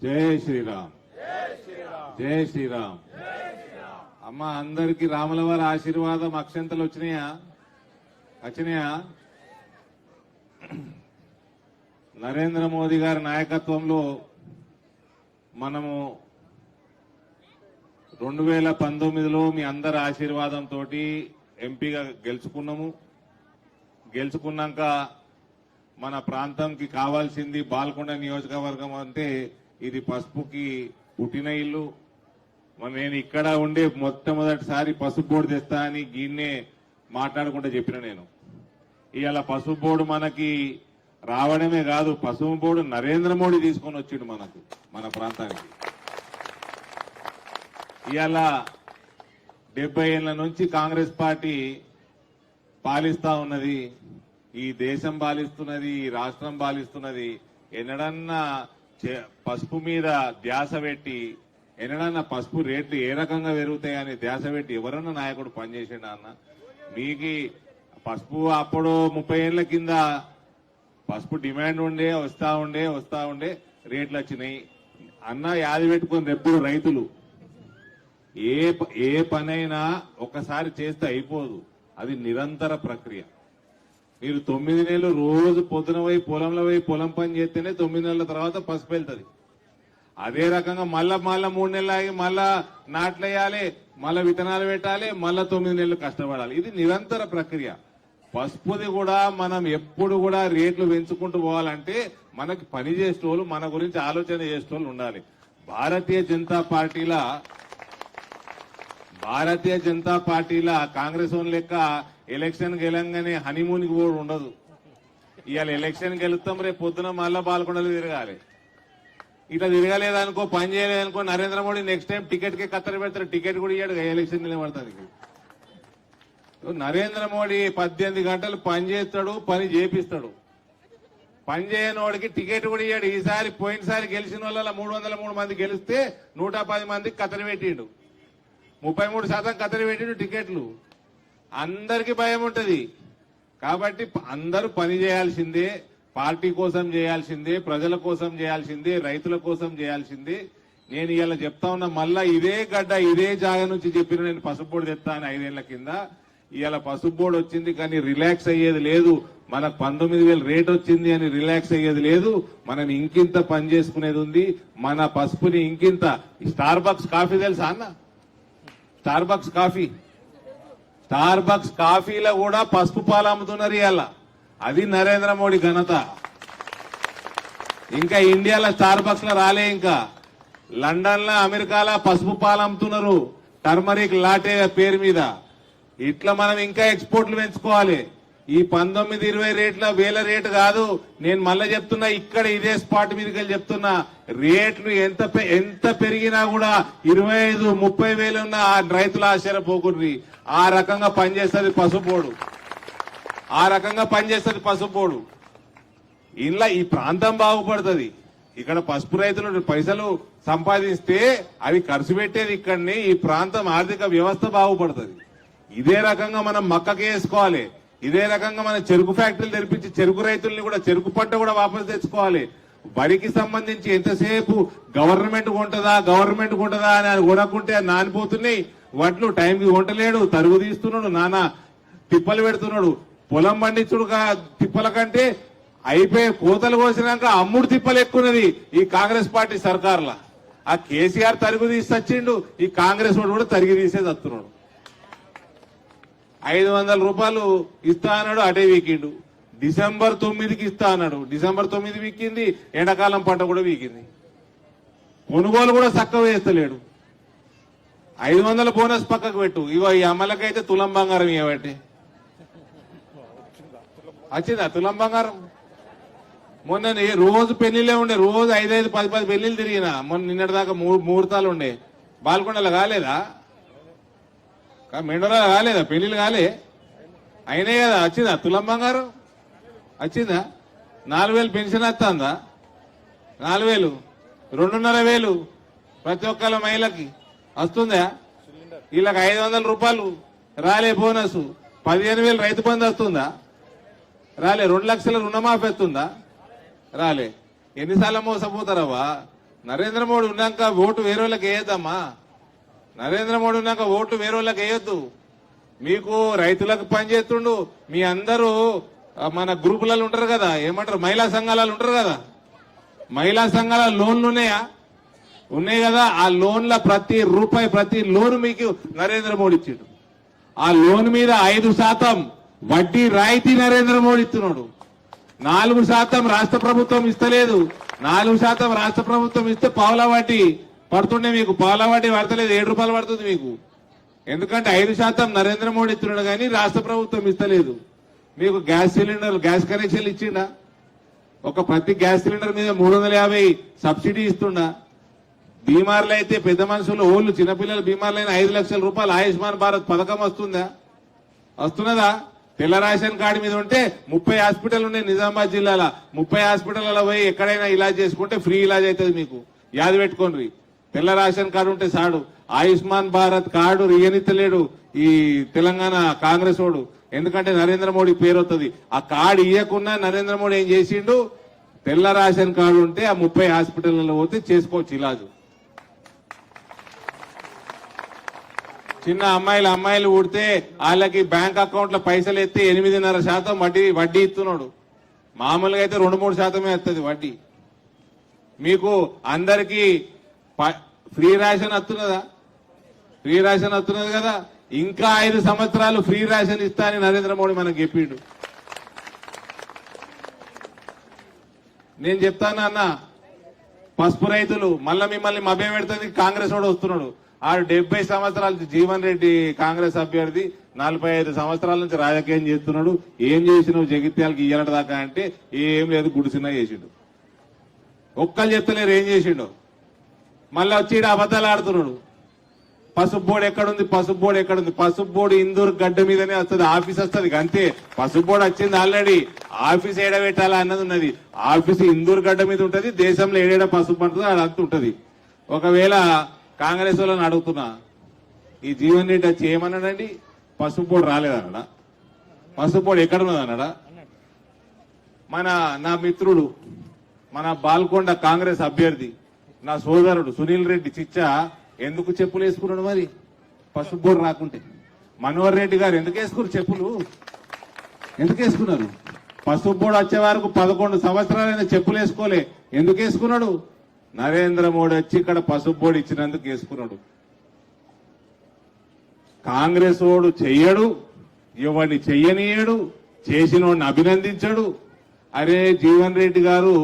జై శ్రీరామ్, జై శ్రీరామ్. అమ్మ అందరికి రాముల వారి ఆశీర్వాదం అక్షంతలు వచ్చినాయా? నరేంద్ర మోదీ గారి నాయకత్వంలో మనము 2019లో మీ అందరి ఆశీర్వాదంతో ఎంపీగా గెలుచుకున్నాక మన ప్రాంతంకి కావాల్సింది బాల్కొండ నియోజకవర్గం అంటే ఇది పసుపుకి పుట్టిన ఇల్లు. నేను ఇక్కడ ఉండే మొట్టమొదటిసారి పసుపు బోర్డు తెస్తా అని గీన్నే మాట్లాడుకుంటూ చెప్పిన. నేను ఇవాళ పసుపు బోర్డు మనకి రావడమే కాదు, పసుపు బోర్డు నరేంద్ర మోడీ తీసుకొని వచ్చిండు మన ప్రాంతానికి. ఇవాళ 70 ఏళ్ల నుంచి కాంగ్రెస్ పార్టీ పాలిస్తా ఉన్నది, ఈ దేశం పాలిస్తున్నది, ఈ రాష్ట్రం పాలిస్తున్నది. ఎన్నడన్నా పసుపు మీద ధ్యాస పెట్టి, ఎన్నడన్నా పసుపు రేట్లు ఏ రకంగా పెరుగుతాయని ధ్యాస పెట్టి ఎవరన్నా నాయకుడు పనిచేసిండా అన్న? మీకు పసుపు అప్పుడు 30 ఏళ్ల కింద పసుపు డిమాండ్ వస్తా ఉండే రేట్లు వచ్చినాయి అన్న. యాది పెట్టుకుని ఎప్పుడు రైతులు ఏ పనైనా ఒకసారి చేస్తే అయిపోదు, అది నిరంతర ప్రక్రియ. మీరు 9 నెలలు రోజు పొద్దున పోయి పొలంలో పోయి పొలం పని చేస్తేనే 9 నెలల తర్వాత పసుపు వెళ్తుంది. అదే రకంగా మళ్ళా 3 నెలలు ఆగి మళ్ళా నాట్లేయాలి, మళ్ళా విత్తనాలు పెట్టాలి, మళ్ళా 9 నెలలు కష్టపడాలి. ఇది నిరంతర ప్రక్రియ. పసుపుది కూడా మనం ఎప్పుడు కూడా రేట్లు పెంచుకుంటూ పోవాలంటే మనకి పని చేసేటోళ్ళు, మన గురించి ఆలోచన చేసేటోళ్ళు ఉండాలి. భారతీయ జనతా పార్టీల కాంగ్రెస్ లెక్క ఎలక్షన్ గెలంగానే హనీమూన్కి కూడా ఉండదు. ఇవాళ ఎలక్షన్ గెలుస్తాం, రేపు పొద్దున మళ్ళా పాల్గొండలు తిరగాలి. ఇట్లా తిరగలేదనుకో, పని చేయలేదనుకో, Narendra Modi next time ticket కి కత్తెర పెడతారు. టికెట్ కూడా ఇయ్యాడు, ఎలక్షన్ నిలబడతానికి. నరేంద్ర మోడీ 18 గంటలు పని చేస్తాడు, పని చేపిస్తాడు. పని చేయని వాడికి టికెట్ కూడా ఇయ్యాడు. ఈసారి పోయినసారి గెలిచిన వాళ్ళ 303 మంది గెలిస్తే 110 మందికి కత్తెర పెట్టిండు, 33% కత్తెర పెట్టిండు టికెట్లు. అందరికీ భయం ఉంటది. కాబట్టి అందరూ పని చేయాల్సిందే, పార్టీ కోసం చేయాల్సిందే, ప్రజల కోసం చేయాల్సిందే, రైతుల కోసం చేయాల్సిందే. నేను ఇవాళ చెప్తా ఉన్నా, మళ్ళా ఇదే గడ్డ ఇదే జాగ నుంచి చెప్పిన నేను పసుపు బోర్డు తెస్తా అని 5 ఏళ్ల కింద. ఇవాళ పసుపు బోర్డు వచ్చింది కానీ రిలాక్స్ అయ్యేది లేదు. మనకు 19,000 రేట్ వచ్చింది అని రిలాక్స్ అయ్యేది లేదు. మనం ఇంకింత పని చేసుకునేది ఉంది. మన పసుపుని ఇంకింత. స్టార్ బక్స్ కాఫీ తెలుసా అన్న? స్టార్ బక్స్ కాఫీలో కూడా పసుపు పాలు అమ్ముతున్నారు ఇవాళ. అది నరేంద్ర మోడీ ఘనత. ఇంకా ఇండియాలో స్టార్ బక్స్ లో రాలే. ఇంకా లండన్ లో, అమెరికాలో పసుపు పాలు అమ్ముతున్నారు టర్మరిక్ లాటే పేరు మీద. ఇట్లా మనం ఇంకా ఎక్స్పోర్ట్లు పెంచుకోవాలి. ఈ 19-20 రేట్ల వేల రేటు కాదు. నేను మళ్ళీ చెప్తున్నా, ఇక్కడ ఇదే స్పాట్ మీదకి చెప్తున్నా, రేట్లు ఎంత పెరిగినా కూడా 25-30 వేలు ఉన్న రైతులు ఆశ్చర్యపోకుర్రి. ఆ రకంగా పనిచేస్తుంది పసుపు బోర్డు. ఇలా ఈ ప్రాంతం బాగుపడుతుంది. ఇక్కడ పసుపు రైతులు పైసలు సంపాదిస్తే అవి ఖర్చు పెట్టేది ఇక్కడనే. ఈ ప్రాంతం ఆర్థిక వ్యవస్థ బాగుపడుతుంది. ఇదే రకంగా మనం మక్కకి వేసుకోవాలి. ఇదే రకంగా మన చెరుకు ఫ్యాక్టరీలు తెరిపించి చెరుకు రైతుల్ని కూడా, చెరుకు పంట కూడా వాపసు తెచ్చుకోవాలి. వరికి సంబంధించి ఎంతసేపు గవర్నమెంట్ కొంటదా అని కొనకుంటే నానిపోతున్నాయి వడ్లు. టైంకి కొంటలేడు, తరుగు తీస్తున్నాడు, నానా తిప్పలు పెడుతున్నాడు. పొలం పండించుడు తిప్పల కంటే అయిపోయి కోతలు కోసినాక అమ్ముడు తిప్పలు ఎక్కున్నది ఈ కాంగ్రెస్ పార్టీ సర్కార్లా. ఆ కేసీఆర్ తరుగు తీసి వచ్చిండు, ఈ కాంగ్రెస్ వాడు కూడా తరిగి తీసేది వస్తున్నాడు. 500 రూపాయలు ఇస్తా అన్నాడు, అటే వీకిండు. December 9కి ఇస్తా అన్నాడు, December 9 వీకింది. ఎండాకాలం పంట కూడా వీకింది. కొనుగోలు కూడా చక్కగా వేస్తలేడు. 500 బోనస్ పక్కకు పెట్టు. ఇగో ఈ అమ్మలకైతే తులం బంగారం ఇవ్వబట్టి వచ్చిందా తులం బంగారం? మొన్న రోజు పెళ్లిలే ఉండే, రోజు 5-10 పెళ్లిళ్ళు తిరిగిన. మొన్న నిన్నటిదాకా 3 ముహూర్తాలు ఉండే. బాల్కొండలో కాలేదా? మెండోరాలో కాలేదా? పెళ్లిళ్ళు కాలే అయినాయి కదా. వచ్చిందా తులం బంగారం? వచ్చిందా? 4,000 పెన్షన్ వస్తుందా? 4,000, 2,500 ప్రతి ఒక్కళ్ళ మహిళకి వస్తుందా? వీళ్ళకి 500 రూపాయలు రాలే బోనస్. 15,000 రైతు బంధు వస్తుందా? రాలే. 2 లక్షల రుణమాఫీ వస్తుందా? రాలే. ఎన్నిసార్లు మోసపోతారవ్వా? నరేంద్ర మోడీ ఉన్నాక ఓటు వేరే వాళ్ళకి వేయద్దమ్మా. నరేంద్ర మోడీ ఉన్నాక ఓటు వేరే వాళ్ళకి వేయొద్దు. మీకు రైతులకు పనిచేస్తుండు. మీ అందరూ మన గ్రూపులలో ఉంటారు కదా, ఏమంటారు, మహిళా సంఘాలలో ఉంటారు కదా. మహిళా సంఘాల లోన్లు ఉన్నాయా? ఉన్నాయి కదా. ఆ లోన్ల ప్రతి రూపాయి, ప్రతి లోన్ మీకు నరేంద్ర మోడీ ఇచ్చిండు. ఆ లోన్ మీద 5% వడ్డీ రాయితీ నరేంద్ర మోడీ ఇస్తున్నాడు. 4% రాష్ట్ర ప్రభుత్వం ఇస్తలేదు. 4% రాష్ట్ర ప్రభుత్వం ఇస్తే పావులా వడ్డీ పడుతుండే మీకు. పావులా వడ్డీ పడతలేదు, 7 రూపాయలు పడుతుంది మీకు. ఎందుకంటే 5% నరేంద్ర మోడీ ఇస్తున్నాడు కానీ రాష్ట్ర ప్రభుత్వం ఇస్తలేదు. మీకు గ్యాస్ సిలిండర్, గ్యాస్ కనెక్షన్లు ఇచ్చిండా? ఒక ప్రతి గ్యాస్ సిలిండర్ మీద 350 సబ్సిడీ ఇస్తుండా? బీమార్లు అయితే పెద్ద మనుషులు, ఓళ్ళు చిన్నపిల్లల బీమార్లైన 5 లక్షల రూపాయలు ఆయుష్మాన్ భారత్ పథకం వస్తుందా? వస్తున్నదా? తెల్ల రేషన్ కార్డు మీద ఉంటే 30 హాస్పిటల్ ఉన్నాయి నిజామాబాద్ జిల్లాలో. 30 హాస్పిటల్లో పోయి ఎక్కడైనా ఇలాజ్ చేసుకుంటే ఫ్రీ ఇలాజ్ అవుతుంది మీకు. యాది పెట్టుకోండి. తెల్ల రేషన్ కార్డు ఉంటే సాడు. ఆయుష్మాన్ భారత్ కార్డు ఇయ్యనిత్తలేడు ఈ తెలంగాణ కాంగ్రెస్ వాడు. ఎందుకంటే నరేంద్ర మోడీ పేరు వస్తుంది. ఆ కార్డు ఇయ్యకున్నా నరేంద్ర మోడీ ఏం చేసిండు, తెల్ల రేషన్ కార్డు ఉంటే ఆ 30 హాస్పిటల్లో పోతే చేసుకోవచ్చు ఇలాజు. చిన్న అమ్మాయిలు పుడితే వాళ్ళకి బ్యాంక్ అకౌంట్ లో పైసలు ఎత్తి 8.5% వడ్డీ ఇస్తున్నాడు. మామూలుగా అయితే 2-3% వస్తుంది వడ్డీ. మీకు అందరికీ ఫ్రీ రేషన్ వస్తున్నదా? ఫ్రీ రేషన్ వస్తున్నది కదా. ఇంకా 5 సంవత్సరాలు ఫ్రీ రేషన్ ఇస్తా అని నరేంద్ర మోడీ మనకు చెప్పిండు. నేను చెప్తాను అన్న, పసుపు రైతులు మళ్ళా మిమ్మల్ని మభ్య పెడుతుంది కాంగ్రెస్ వాడు వస్తున్నాడు. ఆ 70 సంవత్సరాలు జీవన్ రెడ్డి కాంగ్రెస్ అభ్యర్థి 45 సంవత్సరాల నుంచి రాజకీయం చేస్తున్నాడు. ఏం చేసినావు జగిత్యాలకి ఇయ్యాలట దాకా అంటే ఏం లేదు, గుడిసినా చేసిండు. ఒక్కళ్ళు చెప్తలేరు ఏం చేసిండు. మళ్ళీ వచ్చి అబద్ధాలు ఆడుతున్నాడు. పసుపు బోర్డు ఎక్కడుంది, పసుపు బోర్డు ఎక్కడుంది? పసుపు బోర్డు ఇందూరు గడ్డ మీదనే వస్తుంది, ఆఫీస్ వస్తుంది అంతే. పసుపు బోర్డు వచ్చింది ఆల్రెడీ, ఆఫీస్ ఏడబెట్టాలా అన్నది ఉన్నది. ఆఫీస్ ఇందూరు గడ్డ మీద ఉంటది. దేశంలో ఏడేడ పసుపు పడుతుంది అదంతా ఉంటది. ఒకవేళ కాంగ్రెస్ వాళ్ళని అడుగుతున్నా, ఈ జీవన్ రెడ్డి వచ్చి ఏమన్నాడండి, పసుపు బోర్డు రాలేదన్నాడా? పసుపు బోర్డు ఎక్కడున్నదన్నాడా? నా మిత్రుడు, మన బాల్కొండ కాంగ్రెస్ అభ్యర్థి, నా సోదరుడు సునీల్ రెడ్డి చిచ్చా ఎందుకు చెప్పులు వేసుకున్నాడు మరి? పసుపు బోర్డు రాకుంటే. మనోహర్ రెడ్డి గారు ఎందుకు వేసుకున్నారు చెప్పులు? ఎందుకు వేసుకున్నారు? పసుపు బోర్డు వచ్చే వరకు 11 సంవత్సరాలైనా చెప్పులు వేసుకోలే. ఎందుకు వేసుకున్నాడు? నరేంద్ర మోడీ వచ్చి ఇక్కడ పసుపు బోర్డు ఇచ్చినందుకు వేసుకున్నాడు. కాంగ్రెస్ వాడు చెయ్యడు, ఎవరిని చెయ్యనీయడు, చేసినోడిని అభినందించడు. అరే జీవన్ రెడ్డి గారు,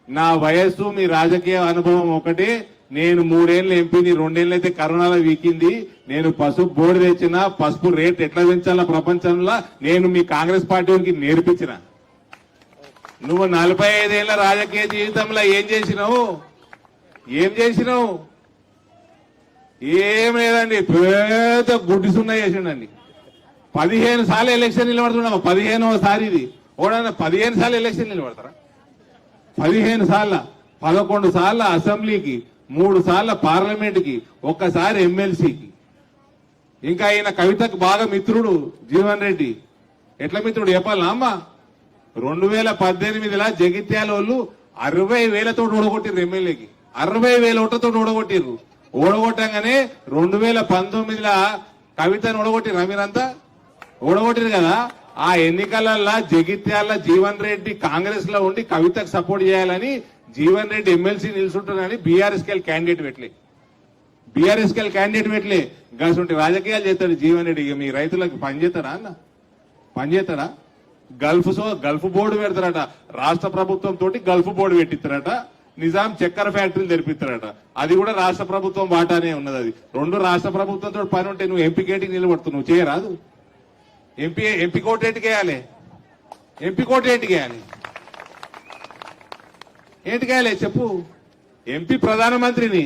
నా వయస్సు మీ రాజకీయ అనుభవం ఒకటే. నేను 3 ఏళ్ళు ఎంపీని, 2 ఏళ్ళు అయితే కరోనాలో వీకింది. నేను పసుపు బోర్డు తెచ్చిన, పసుపు రేట్ ఎట్లా పెంచాలా ప్రపంచంలో నేను మీ కాంగ్రెస్ పార్టీకి నేర్పించిన. నువ్వు 45 ఏళ్ల రాజకీయ జీవితంలో ఏం చేసినావు? ఏం లేదండి, పెద్ద గుడ్డి సున్నా చేసిండండి. 15 సార్లు ఎలక్షన్ నిలబడుతున్నావు. 15వ సారి ఇది. ఓడన్నా 15 సార్లు ఎలక్షన్ నిలబడతారా? 15 సార్ల, 11 సార్ల అసెంబ్లీకి, 3 సార్ల పార్లమెంట్ కి, ఒక్కసారి ఎమ్మెల్సీకి. ఇంకా ఆయన కవితకు బాగా మిత్రుడు జీవన్ రెడ్డి. ఎట్లా మిత్రుడు చెప్పాలా అమ్మా? 2018లా జగిత్యాల వాళ్ళు 60,000తో ఓడగొట్టిర్రు ఎమ్మెల్యేకి. 60,000 ఓట్లతో ఓడగొట్టిర్రు. ఓడగొట్టంగానే 2019లా కవితను ఓడగొట్టిర్రా మీరంతా? ఓడగొట్టిరు కదా. ఆ ఎన్నికలలో జగిత్యాల జీవన్ రెడ్డి కాంగ్రెస్ లో ఉండి కవితకు సపోర్ట్ చేయాలని జీవన్ రెడ్డి ఎమ్మెల్సీ నిలుచుంటానని బీఆర్ఎస్ కెళ్ళి క్యాండిడేట్ పెట్టలే. గసుంటి రాజకీయాలు చేస్తాడు జీవన్ రెడ్డి. మీ రైతులకు పనిచేస్తాడా అన్న? పనిచేస్తాడా? గల్ఫ్ బోర్డు పెడతారట. రాష్ట్ర ప్రభుత్వం తోటి గల్ఫ్ బోర్డు పెట్టిస్తారట. నిజాం చక్కెర ఫ్యాక్టరీలు తెరిపిస్తారట. అది కూడా రాష్ట్ర ప్రభుత్వం వాటానే ఉన్నది. అది 2 రాష్ట్ర ప్రభుత్వంతో పని ఉంటే నువ్వు ఎంపీకేటికి నిలబడుతున్నావు. నువ్వు చేయరాదు? ఎంపీ కోటేటికి వేయాలి. ఏంటికేయాలి చెప్పు? ఎంపీ ప్రధానమంత్రిని.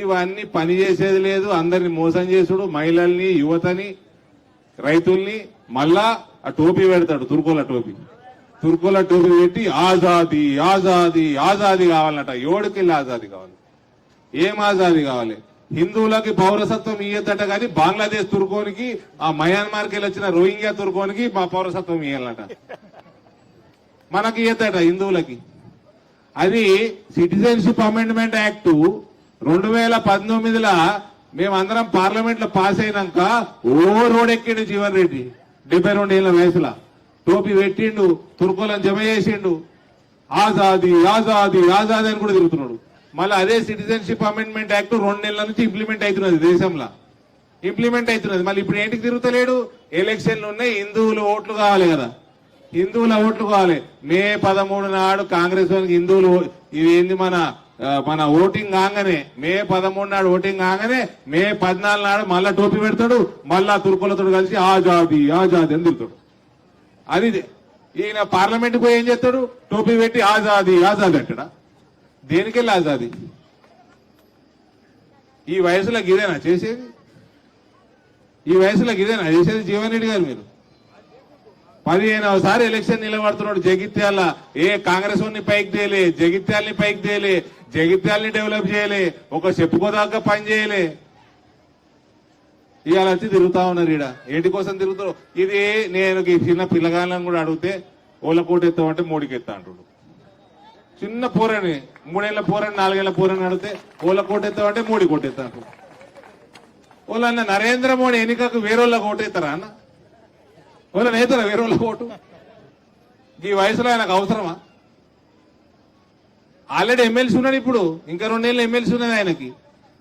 ఇవన్నీ పని చేసేది లేదు. అందరిని మోసం చేసుడు, మహిళల్ని, యువతని, రైతుల్ని. మళ్ళా ఆ టోపీ పెడతాడు, తుర్కోల టోపీ పెట్టి ఆజాదీ ఆజాదీ ఆజాదీ కావాలన్నట. ఎవడికెళ్ళి ఆజాదీ కావాలి? ఏం ఆజాదీ కావాలి? హిందువులకి పౌరసత్వం ఇయ్యద్దట కానీ బంగ్లాదేశ్ తుర్కోనికి, ఆ మయన్మార్కి వెళ్ళి వచ్చిన రోహింగ్యా తుర్కోనికి మా పౌరసత్వం ఇయ్యాలన్నట. మనకి ఇయ్యద్దట హిందువులకి. అది సిటిజన్షిప్ అమెండ్మెంట్ యాక్ట్ 2019 మేమందరం పార్లమెంట్ లో పాస్ అయినాక రోడ్ ఎక్కిండు జీవన్ రెడ్డి 72 ఏళ్ల వయసులో టోపీ పెట్టిండు, తుర్కోలను జమ చేసిండు, ఆజాదీ ఆజాదీ ఆజాదీ అని కూడా తిరుగుతున్నాడు. మళ్ళీ అదే సిటిజన్షిప్ అమెండ్మెంట్ యాక్ట్ 2 నెలల నుంచి ఇంప్లిమెంట్ అవుతున్నది, దేశంలో ఇంప్లిమెంట్ అవుతున్నది. మళ్ళీ ఇప్పుడు ఏంటికి తిరుగుతలేడు? ఎలక్షన్లు ఉన్నాయి, హిందువులు ఓట్లు కావాలి కదా, హిందువుల ఓట్లు కావాలి. మే 13 నాడు కాంగ్రెస్ వాళ్ళకి హిందువులు ఇది ఏంది మన ఓటింగ్ కాగానే మే 13 నాడు ఓటింగ్ కాగానే మే 14 నాడు మళ్ళా టోపీ పెడతాడు, మళ్ళా తుర్కులతో కలిసి ఆజాదీ ఆజాదీ అని తిరుగుతాడు. అది ఈయన పార్లమెంట్ పోయి ఏం చేస్తాడు? టోపీ పెట్టి ఆజాదీ ఆజాదీ అంటాడా? దేనికెళ్ళి ఆజాదీ? ఈ వయసులో గిదేనా చేసేది? ఈ వయసులో గిదేనా చేసేది? జీవన్ రెడ్డి గారు మీరు 15వసారి ఎలక్షన్ నిలబడుతున్నాడు. జగిత్యాల ఏ కాంగ్రెస్ వాడిని పైకి తేలే, జగిత్యాలని పైకి తేలే, జగిత్యాలని డెవలప్ చేయలే, ఒక చెప్పుకోదాకా పని చేయలే. ఇవాళ వచ్చి తిరుగుతా ఉన్నారు. ఈడ ఏంటి కోసం తిరుగుతారు? ఇది నేను చిన్న పిల్లగాళ్ళని కూడా అడిగితే ఓళ్ళ కోట ఎత్తామంటే మోడీకి ఎత్తా అంటుడు. చిన్న పోరని 3 ఏళ్ల పోరని 4 ఏళ్ల పోరని అడిగితే ఓళ్ళ కోట ఎత్తామంటే మోడీ కోట ఎత్తా అంటాడు. వాళ్ళన్న నరేంద్ర మోడీ ఎన్నికకు వేరేళ్ళ కోట ఎత్తారా అన్న? వాళ్ళ నేతరా వేరేళ్ళ కోటు? ఈ వయసులో ఆయనకు అవసరమా? ఆల్రెడీ ఎమ్మెల్సీ ఉన్నాడు, ఇప్పుడు ఇంకా 2 ఏళ్ళు ఎమ్మెల్సీ ఉన్నది ఆయనకి.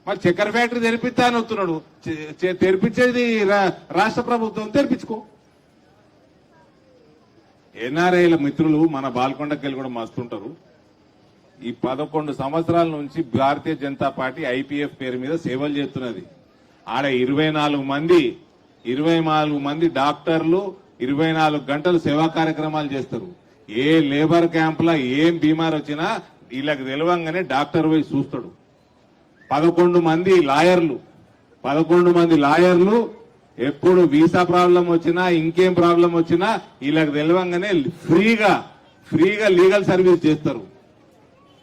మరి చక్కెర ఫ్యాక్టరీ తెరిపిస్తా అని వస్తున్నాడు. తెరిపించేది రాష్ట్ర ప్రభుత్వం, తెరిపించుకో. ఎన్ఆర్ఐల మిత్రులు మన బాల్కొండకెళ్ళి కూడా మస్తుంటారు. ఈ 11 సంవత్సరాల నుంచి భారతీయ జనతా పార్టీ ఐపీఎఫ్ పేరు మీద సేవలు చేస్తున్నది. ఆడ 24 మంది డాక్టర్లు 24 గంటలు సేవా కార్యక్రమాలు చేస్తారు. ఏ లేబర్ క్యాంప్ లా ఏం బీమార్ వచ్చినా వీళ్ళకి తెలవంగానే డాక్టర్ పోయి చూస్తాడు. 11 మంది లాయర్లు ఎప్పుడు వీసా ప్రాబ్లం వచ్చినా ఇంకేం ప్రాబ్లం వచ్చినా వీళ్ళకి తెలవంగానే ఫ్రీగా లీగల్ సర్వీస్ చేస్తారు.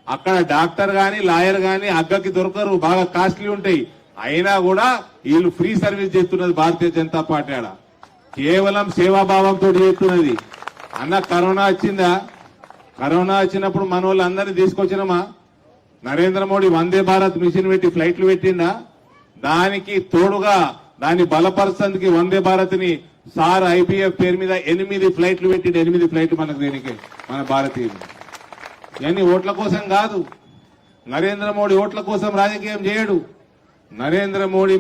అక్కడ డాక్టర్ గాని లాయర్ గాని అగ్గకి దొరకరు, బాగా కాస్ట్లీ ఉంటాయి. అయినా కూడా వీళ్ళు ఫ్రీ సర్వీస్ చేస్తున్నది భారతీయ జనతా పార్టీ. ఆడ కేవలం సేవాభావంతో చేస్తున్నది. అన్న కరోనా వచ్చిందా? కరోనా వచ్చినప్పుడు మన వాళ్ళందరినీ తీసుకొచ్చినమా? నరేంద్ర మోడీ వందే భారత్ మిషన్ పెట్టి ఫ్లైట్లు పెట్టిండా? దానికి తోడుగా దాన్ని బలపరచడానికి వందే భారత్ ని సార్ ఐపీఎఫ్ పేరు మీద 8 ఫ్లైట్లు పెట్టిండు. 8 ఫ్లైట్లు మనకు దేనికి? మన భారతీయులు. ఇవన్నీ ఓట్ల కోసం కాదు. నరేంద్ర మోడీ ఓట్ల కోసం రాజకీయం చేయడు. నరేంద్ర మోడీ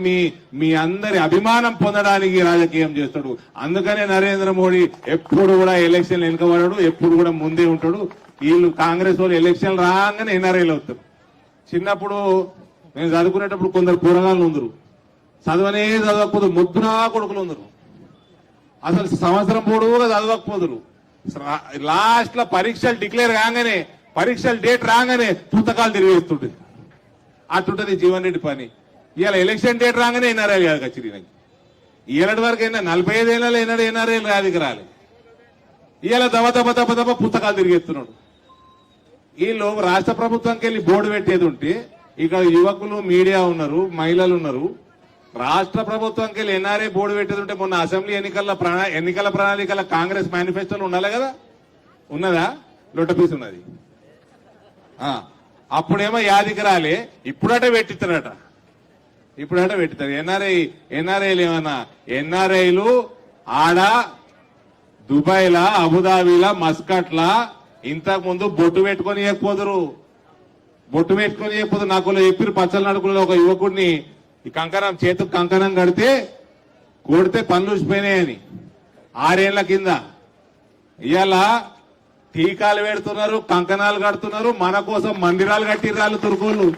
మీ అందరి అభిమానం పొందడానికి రాజకీయం చేస్తాడు. అందుకనే నరేంద్ర మోడీ ఎప్పుడు కూడా ఎలక్షన్ వెనుకబడడు, ఎప్పుడు కూడా ముందే ఉంటాడు. వీళ్ళు కాంగ్రెస్ వాళ్ళు ఎలక్షన్ రాగానే ఎన్ఆర్ఐలు అవుతారు. చిన్నప్పుడు నేను చదువుకునేటప్పుడు కొందరు కూరగాయలు ఉందరు, చదవకపోదు ముద్దునా కొడుకులు ఉందరు. అసలు సంవత్సరం పొడవుగా చదవకపోదురు. లాస్ట్ లో పరీక్షలు డిక్లేర్ కాగానే, పరీక్షల డేట్ రాగానే పుస్తకాలు తిరిగేస్తుంటే అటుంటది జీవన్ రెడ్డి పని. ఇవాళ ఎలక్షన్ డేట్ రాగానే ఎన్ఆర్ఐలు కాదు కచ్చిరి. ఇలాంటి వరకు అయినా 45 ఏళ్ళలో ఎన్ఆర్ఐలు రాదికి రాలి. ఇవాళ దబ పుస్తకాలు తిరిగేస్తున్నాడు. వీళ్ళు రాష్ట్ర ప్రభుత్వంకి వెళ్ళి బోర్డు పెట్టేది ఉంటే ఇక్కడ యువకులు మీడియా ఉన్నారు, మహిళలు ఉన్నారు. రాష్ట్ర ప్రభుత్వంకి వెళ్ళి ఎన్ఆర్ఐ బోర్డు పెట్టేది ఉంటే మొన్న అసెంబ్లీ ఎన్నికల ప్రణాళికల కాంగ్రెస్ మేనిఫెస్టోలు ఉండాలి కదా? ఉన్నదా? లొట్టపీస్ ఉన్నది. అప్పుడేమో యాదికి రాలే, ఇప్పుడట పెట్టిస్తారట. ఎన్ఆర్ఐలు ఏమన్నా ఎన్ఆర్ఐలు ఆడ దుబాయ్లా, అబుదాబీలా, మస్కట్లా ఇంతకు ముందు బొట్టు పెట్టుకొని ఇవ్వకపోదురు. నాకు చెప్పిరు పచ్చల నడుకులో ఒక యువకుడిని ఈ కంకణం చేతుకు కంకణం కడితే కొడితే పనులు ఊసిపోయినాయని 6 ఏళ్ల కింద. ఇవాళ టీకాలు పెడుతున్నారు, కంకణాలు కడుతున్నారు. మన కోసం మందిరాలు కట్టిర్రు వాళ్ళు తుర్కోళ్ళు,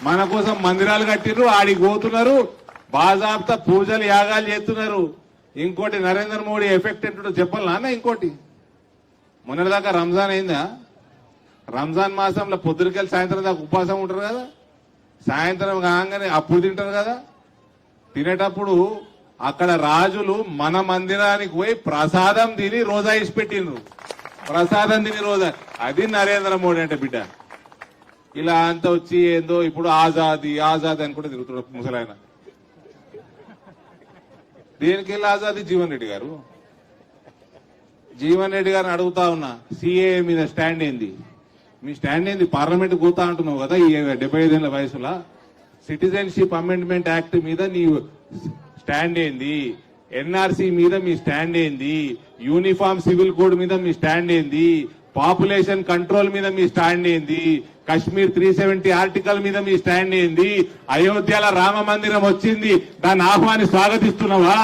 మన కోసం మందిరాలు కట్టిర్రు. ఆడికి పోతున్నారు, బాజాబ్తా పూజలు యాగాలు చేస్తున్నారు. ఇంకోటి నరేంద్ర మోడీ ఎఫెక్ట్ ఏంటో చెప్పాలా అన్న? ఇంకోటి మొన్నటిదాకా రంజాన్ అయిందా? రంజాన్ మాసంలో పొద్దురికెళ్ళి సాయంత్రం దాకా ఉపవాసం ఉంటారు కదా, సాయంత్రం కాగానే అప్పుడు తింటారు కదా. తినేటప్పుడు అక్కడ రాజులు మన మందిరానికి పోయి ప్రసాదం తిని రోజా ఇసి పెట్టిండ్రు. ప్రసాదం తిని రోజా. అది నరేంద్ర మోడీ అంటే బిడ్డ. ఇలా అంతా వచ్చి ఏందో ఇప్పుడు ఆజాదీ అని కూడా తిరుగుతున్నాడు ముసలాయన. దేనికి వెళ్ళి ఆజాదీ? జీవన్ రెడ్డి గారిని అడుగుతా ఉన్నా, సిఏఏ మీద స్టాండ్ ఏంది? మీ స్టాండ్ ఏంది? పార్లమెంట్ కూతా అంటున్నావు కదా ఈ 75 ఏళ్ల వయసులో. సిటిజన్షిప్ అమెండ్మెంట్ యాక్ట్ మీద నీ స్టాండ్ ఏంది? ఎన్ఆర్సీ మీద మీ స్టాండ్ ఏంది? యూనిఫామ్ సివిల్ కోడ్ మీద మీ స్టాండ్ ఏంది? పాపులేషన్ కంట్రోల్ మీద మీ స్టాండ్ ఏంది? కశ్మీర్ 370 ఆర్టికల్ మీద మీ స్టాండ్ ఏంది? అయోధ్యలో రామ మందిరం వచ్చింది, దాన్ని ఆహ్వాని స్వాగతిస్తున్నావా?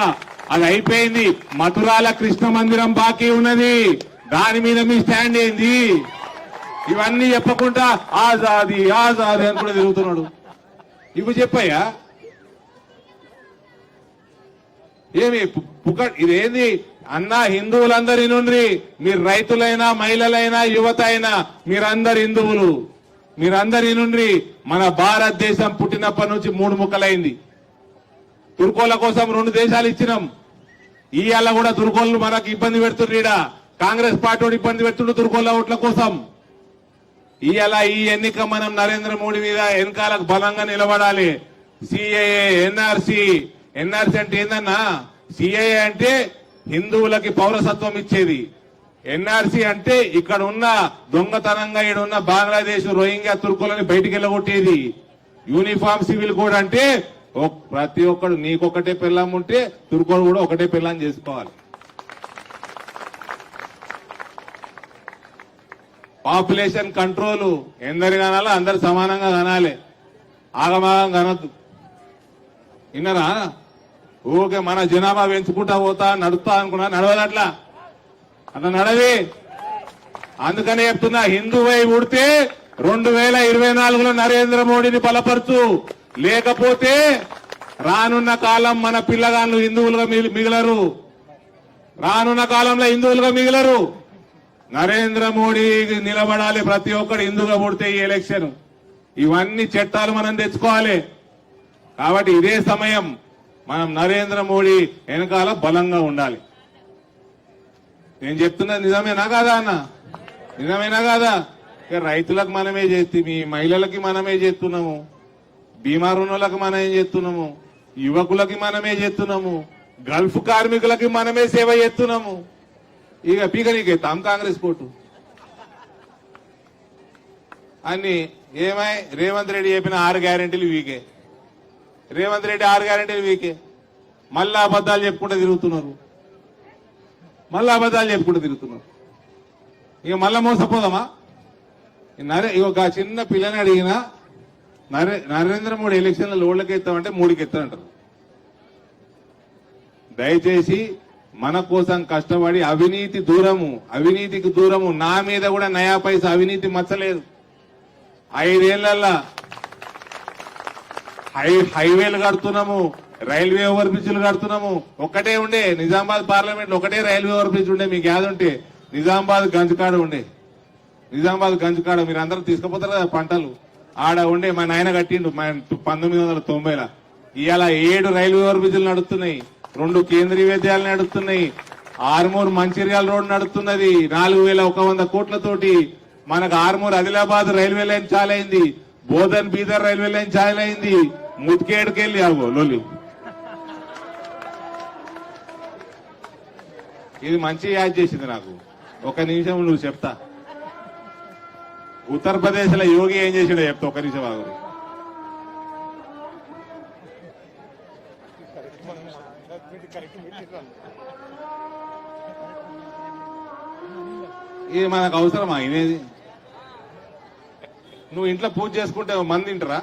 అది అయిపోయింది. మథురాల కృష్ణ మందిరం బాకీ ఉన్నది, దాని మీద మీ స్టాండ్ ఏంది? ఇవన్నీ చెప్పకుండా ఆజాది ఆజాది అని కూడా తిరుగుతున్నాడు. ఇవి చెప్పయ్యా ఏమి ఇదేంది అన్నా? హిందువులందరి నుండి మీరు రైతులైనా మహిళలైనా యువత అయినా మీరందరు హిందువులు. మీరందరి నుండి మన భారతదేశం పుట్టినప్పటి నుంచి 3 ముక్కలైంది. తుర్కోల కోసం 2 దేశాలు ఇచ్చినాం. ఇవాళ కూడా తుర్కోళ్ళు మనకు ఇబ్బంది పెడుతున్నారు. కాంగ్రెస్ పార్టీ ఇబ్బంది పెడుతుండ్రు తుర్కోల ఓట్ల కోసం. ఇవాళ ఈ ఎన్నిక మనం నరేంద్ర మోడీ మీద వెనకాలకు బలంగా నిలబడాలి. సిఏఏ, ఎన్ఆర్సీ అంటే ఏందన్నా? సిఏఏ అంటే హిందువులకి పౌరసత్వం ఇచ్చేది. ఎన్ఆర్సీ అంటే ఇక్కడ ఉన్న దొంగతనంగా ఇక్కడ ఉన్న బంగ్లాదేశ్, రోహింగ్యా తుర్కులని బయటికి వెళ్ళగొట్టేది. యూనిఫామ్ సివిల్ కోడ్ అంటే ప్రతి ఒక్కడు నీకొకటే పెళ్ళాం ఉంటే తుర్కోడు కూడా ఒకటే పెళ్ళాం చేసుకోవాలి. పాపులేషన్ కంట్రోల్ ఎందరు కనాలి? అందరు సమానంగా కనాలి, ఆగమాగం కనద్దు. విన్నరా? ఓకే, మన జనాభా పెంచుకుంటా పోతా నడుస్తా అనుకున్నా, నడవదట్లా, అట్లా నడవి. అందుకనే చెప్తున్నా, హిందువై ఉడితే 2024లో నరేంద్ర మోడీని బలపరచు. లేకపోతే రానున్న కాలం మన పిల్లగాళ్ళు హిందువులుగా మిగలరు. రానున్న కాలంలో హిందువులుగా మిగలరు. నరేంద్ర మోడీకి నిలబడాలి. ప్రతి ఒక్కరు హిందువుగా పుడితే ఈ ఎలక్షన్. ఇవన్నీ చట్టాలు మనం తెచ్చుకోవాలి. కాబట్టి ఇదే సమయం మనం నరేంద్ర మోడీ వెనకాల బలంగా ఉండాలి. నేను చెప్తున్నది నిజమేనా కాదా అన్న? నిజమేనా కాదా? ఇక రైతులకు మనమే చేస్తే, మహిళలకి మనమే చేస్తున్నాము, బీమారున్నోళ్ళకి మనం ఏం చేస్తున్నాము, యువకులకి మనమే చేస్తున్నాము, గల్ఫ్ కార్మికులకి మనమే సేవ చేస్తున్నాము. ఇక పీకనీకెత్తాం కాంగ్రెస్ కోర్టు అన్ని. ఏమై రేవంత్ రెడ్డి చెప్పిన 6 గ్యారెంటీలు వీకే. రేవంత్ రెడ్డి 6 గ్యారెంటీలు వీకే. మళ్ళా అబద్దాలు చెప్పుకుంటూ తిరుగుతున్నారు. ఇక మళ్ళా మోసపోదామా? ఒక చిన్న పిల్లని అడిగినా నరేంద్ర మోడీ ఎలక్షన్లలో ఓళ్ళకి ఎత్తామంటే 3కి ఎత్తానంటారు. దయచేసి మన కోసం కష్టపడి అవినీతికి దూరము. నా మీద కూడా నయా పైసా అవినీతి మచ్చలేదు. 5 ఏళ్లల్లా హైవేలు కడుతున్నాము, రైల్వే ఓవర్ బ్రిడ్జ్లు కడుతున్నాము. ఒక్కటే ఉండే నిజామాబాద్ పార్లమెంట్ లో, ఒకటే రైల్వే ఓవర్ బ్రిడ్జ్ ఉండే. మీకు యాదుంటే నిజామాబాద్ గంజకాడ ఉండే. మీరు అందరూ తీసుకుపోతారు కదా పంటలు, ఆడ ఉండే. మా నాయన కట్టిండు 1990లో. ఇవాళ 7 రైల్వే ఓవర్ బ్రిడ్జ్లు నడుస్తున్నాయి, 2 కేంద్రీయ విద్యాలయాలు నడుస్తున్నాయి, ఆర్మూర్ మంచిర్యాల రోడ్ నడుస్తున్నది 4100 కోట్లతోటి. మనకు ఆర్మూర్ ఆదిలాబాద్ రైల్వే లైన్ చాలైంది, బోధన్ బీదర్ రైల్వే లైన్ చాలైంది, ముత్కేడ్కెళ్ళి లోలి. ఇది మంచి యాద్ చేసింది నాకు. ఒక నిమిషం నువ్వు చెప్తా. ఉత్తరప్రదేశ్ లో యోగి ఏం చేసిండో చెప్తా. ఒక నిమిషం ఆగు. ఇది మనకు అవసరమా? ఇనేది నువ్వు ఇంట్లో పూజ చేసుకుంటే మంది తింటరా?